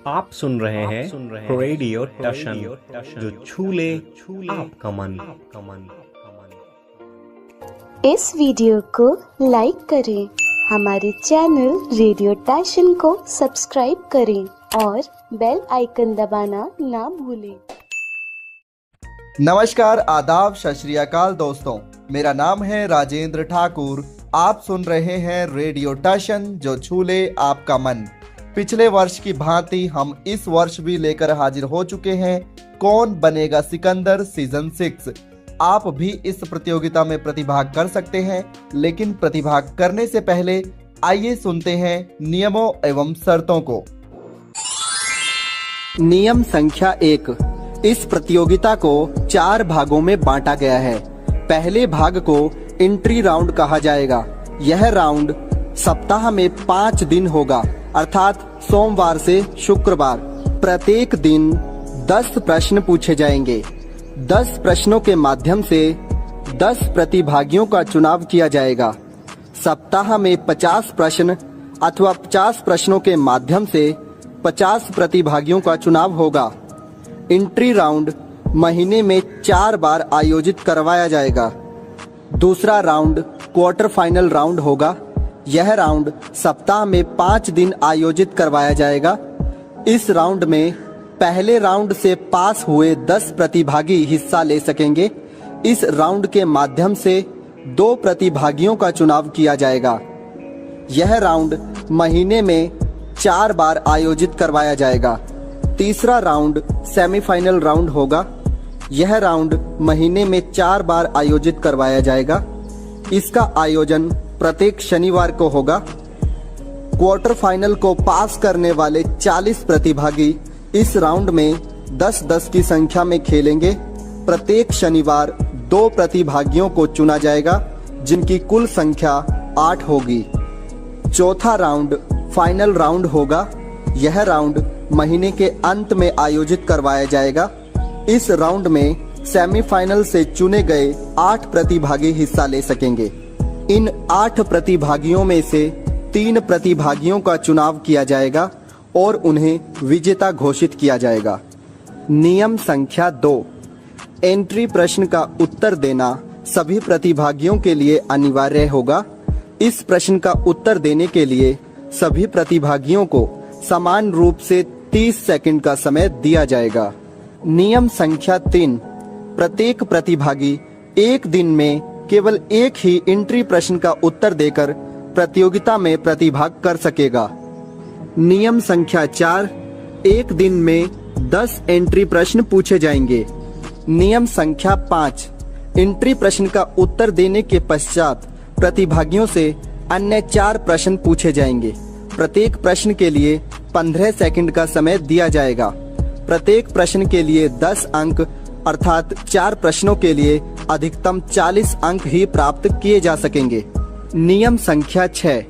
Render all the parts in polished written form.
आप सुन रहे हैं रेडियो टशन जो छूले आपका मन। इस वीडियो को लाइक करें, हमारे चैनल रेडियो टशन को सब्सक्राइब करें और बेल आइकन दबाना ना भूलें। नमस्कार, आदाब, सत श्री अकाल दोस्तों, मेरा नाम है राजेंद्र ठाकुर। आप सुन रहे हैं रेडियो टशन जो छूले आपका मन। पिछले वर्ष की भांति हम इस वर्ष भी लेकर हाजिर हो चुके हैं कौन बनेगा सिकंदर सीजन 6। आप भी इस प्रतियोगिता में प्रतिभाग कर सकते हैं, लेकिन प्रतिभाग करने से पहले आइए सुनते हैं नियमों एवं शर्तों को। नियम संख्या 1। इस प्रतियोगिता को 4 भागों में बांटा गया है। पहले भाग को एंट्री राउंड कहा जाएगा। यह राउंड सप्ताह में 5 दिन होगा, अर्थात सोमवार से शुक्रवार। प्रत्येक दिन 10 प्रश्न पूछे जाएंगे। 10 प्रश्नों के माध्यम से 10 प्रतिभागियों का चुनाव किया जाएगा। सप्ताह में 50 प्रश्न अथवा 50 प्रश्नों के माध्यम से 50 प्रतिभागियों का चुनाव होगा। एंट्री राउंड महीने में 4 बार आयोजित करवाया जाएगा। दूसरा राउंड क्वार्टर फाइनल राउंड होगा। यह राउंड सप्ताह में 5 दिन आयोजित करवाया जाएगा। इस राउंड में पहले राउंड से पास हुए 10 प्रतिभागी हिस्सा ले सकेंगे। इस राउंड के माध्यम से 2 प्रतिभागियों का चुनाव किया जाएगा। यह राउंड महीने में 4 बार आयोजित करवाया जाएगा। तीसरा राउंड सेमीफाइनल राउंड होगा। यह राउंड महीने में 4 बार आयोजित करवाया जाएगा। इसका आयोजन प्रत्येक शनिवार को होगा। क्वार्टर फाइनल को पास करने वाले 40 प्रतिभागी इस राउंड में 10-10 की संख्या में खेलेंगे। प्रत्येक शनिवार 2 प्रतिभागियों को चुना जाएगा, जिनकी कुल संख्या 8 होगी। चौथा राउंड फाइनल राउंड होगा। यह राउंड महीने के अंत में आयोजित करवाया जाएगा। इस राउंड में सेमीफाइनल से चुने गए 8 प्रतिभागी हिस्सा ले सकेंगे। इन 8 प्रतिभागियों में से 3 प्रतिभागियों का चुनाव किया जाएगा और उन्हें विजेता घोषित किया जाएगा। नियम संख्या 2। एंट्री प्रश्न का उत्तर देना सभी प्रतिभागियों के लिए अनिवार्य होगा। इस प्रश्न का उत्तर देने के लिए सभी प्रतिभागियों को समान रूप से 30 सेकंड का समय दिया जाएगा। नियम संख्या 3। प्रत्येक प्रतिभागी एक दिन में केवल एक ही एंट्री प्रश्न का उत्तर देकर प्रतियोगिता में प्रतिभाग कर सकेगा। नियम संख्या 4। एक दिन में 10 एंट्री प्रश्न पूछे जाएंगे। नियम संख्या 5। एंट्री प्रश्न का उत्तर देने के पश्चात प्रतिभागियों से अन्य 4 प्रश्न पूछे जाएंगे। प्रत्येक प्रश्न के लिए 15 सेकंड का समय दिया जाएगा। प्रत्येक प्रश्न के लिए 10 अंक, अर्थात 4 प्रश्नों के लिए अधिकतम 40 अंक ही प्राप्त किए जा सकेंगे। नियम संख्या 6।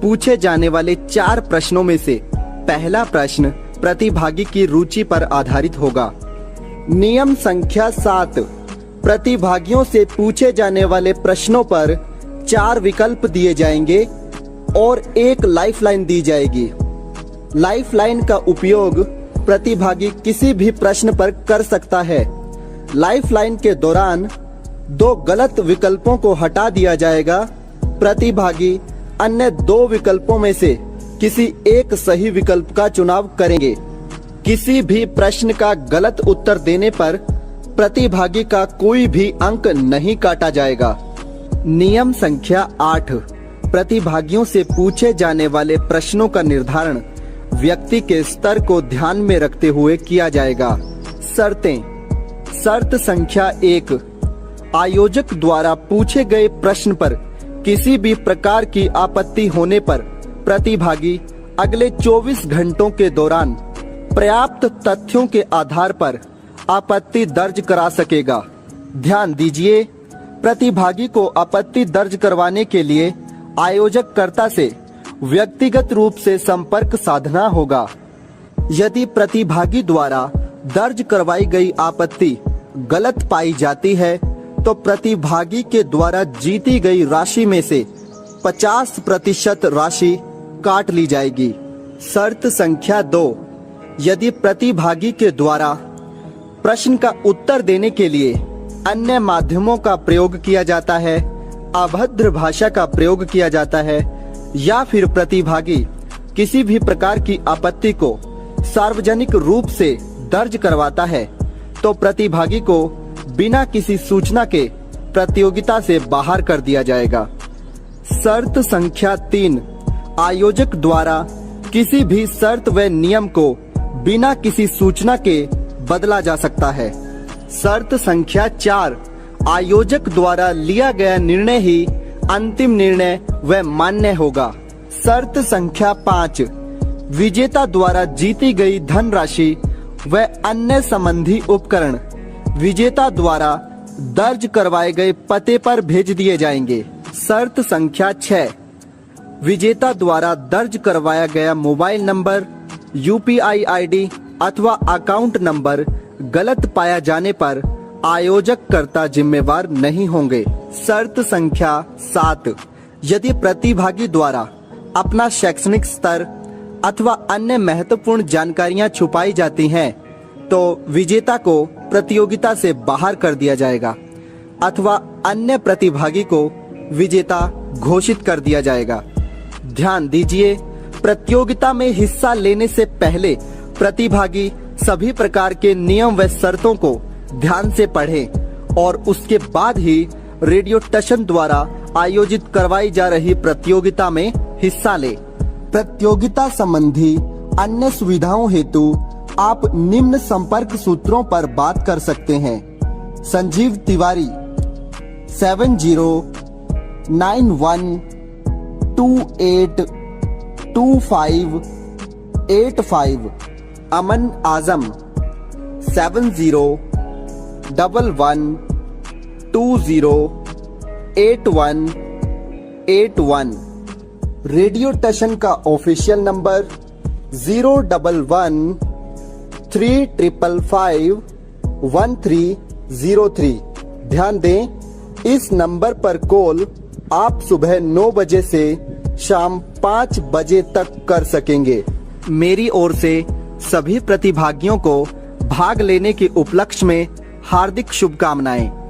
पूछे जाने वाले 4 प्रश्नों में से पहला प्रश्न प्रतिभागी की रुचि पर आधारित होगा। नियम संख्या 7। प्रतिभागियों से पूछे जाने वाले प्रश्नों पर 4 विकल्प दिए जाएंगे और एक लाइफलाइन दी जाएगी। लाइफलाइन का उपयोग प्रतिभागी किसी भी प्रश्न पर कर सकता है। लाइफलाइन के दौरान 2 गलत विकल्पों को हटा दिया जाएगा। प्रतिभागी अन्य 2 विकल्पों में से किसी एक सही विकल्प का चुनाव करेंगे। किसी भी प्रश्न का गलत उत्तर देने पर प्रतिभागी का कोई भी अंक नहीं काटा जाएगा। नियम संख्या 8। प्रतिभागियों से पूछे जाने वाले प्रश्नों का निर्धारण व्यक्ति के स्तर को ध्यान में रखते हुए किया जाएगा। शर्तें। शर्त संख्या 1। आयोजक द्वारा पूछे गए प्रश्न पर किसी भी प्रकार की आपत्ति होने पर प्रतिभागी अगले 24 घंटों के दौरान पर्याप्त तथ्यों के आधार पर आपत्ति दर्ज करा सकेगा। ध्यान दीजिए, प्रतिभागी को आपत्ति दर्ज करवाने के लिए आयोजककर्ता से व्यक्तिगत रूप से संपर्क साधना होगा। यदि प्रतिभागी द्वारा दर्ज करवाई गई आपत्ति गलत पाई जाती है तो प्रतिभागी के द्वारा जीती गई राशि में से 50% राशि काट ली जाएगी। शर्त संख्या 2। यदि प्रतिभागी के द्वारा प्रश्न का उत्तर देने के लिए अन्य माध्यमों का प्रयोग किया जाता है, अभद्र भाषा का प्रयोग किया जाता है या फिर प्रतिभागी किसी भी प्रकार की आपत्ति को सार्वजनिक रूप से दर्ज करवाता है, तो प्रतिभागी को बिना किसी सूचना के प्रतियोगिता से बाहर कर दिया जाएगा। शर्त संख्या 3, आयोजक द्वारा किसी भी शर्त व नियम को बिना किसी सूचना के बदला जा सकता है। शर्त संख्या 4, आयोजक द्वारा लिया गया निर्णय ही अंतिम निर्णय व मान्य होगा। शर्त संख्या 5, विजेता द्वारा जीती गई धनराशि व अन्य संबंधी उपकरण विजेता द्वारा दर्ज करवाए गए पते पर भेज दिए जाएंगे। शर्त संख्या 6, विजेता द्वारा दर्ज करवाया गया मोबाइल नंबर, यूपीआई आईडी अथवा अकाउंट नंबर गलत पाया जाने पर आयोजक कर्ता जिम्मेवार नहीं होंगे। शर्त संख्या 7, यदि प्रतिभागी द्वारा अपना शैक्षणिक स्तर अथवा अन्य महत्वपूर्ण जानकारियां छुपाई जाती हैं, तो विजेता को प्रतियोगिता से बाहर कर दिया जाएगा अथवा अन्य प्रतिभागी को विजेता घोषित कर दिया जाएगा। ध्यान दीजिए, प्रतियोगिता में हिस्सा लेने से पहले प्रतिभागी सभी प्रकार के नियम व शर्तों को ध्यान से पढ़ें और उसके बाद ही रेडियो टशन द्वारा आयोजित करवाई जा रही प्रतियोगिता में हिस्सा लें। प्रतियोगिता संबंधी अन्य सुविधाओं हेतु आप निम्न संपर्क सूत्रों पर बात कर सकते हैं। संजीव तिवारी 7091282585, अमन आजम 7011208181। रेडियो टशन का ऑफिशियल नंबर 01135551303। ध्यान दें, इस नंबर पर कॉल आप सुबह 9 बजे से शाम 5 बजे तक कर सकेंगे। मेरी ओर से सभी प्रतिभागियों को भाग लेने के उपलक्ष्य में हार्दिक शुभकामनाएं।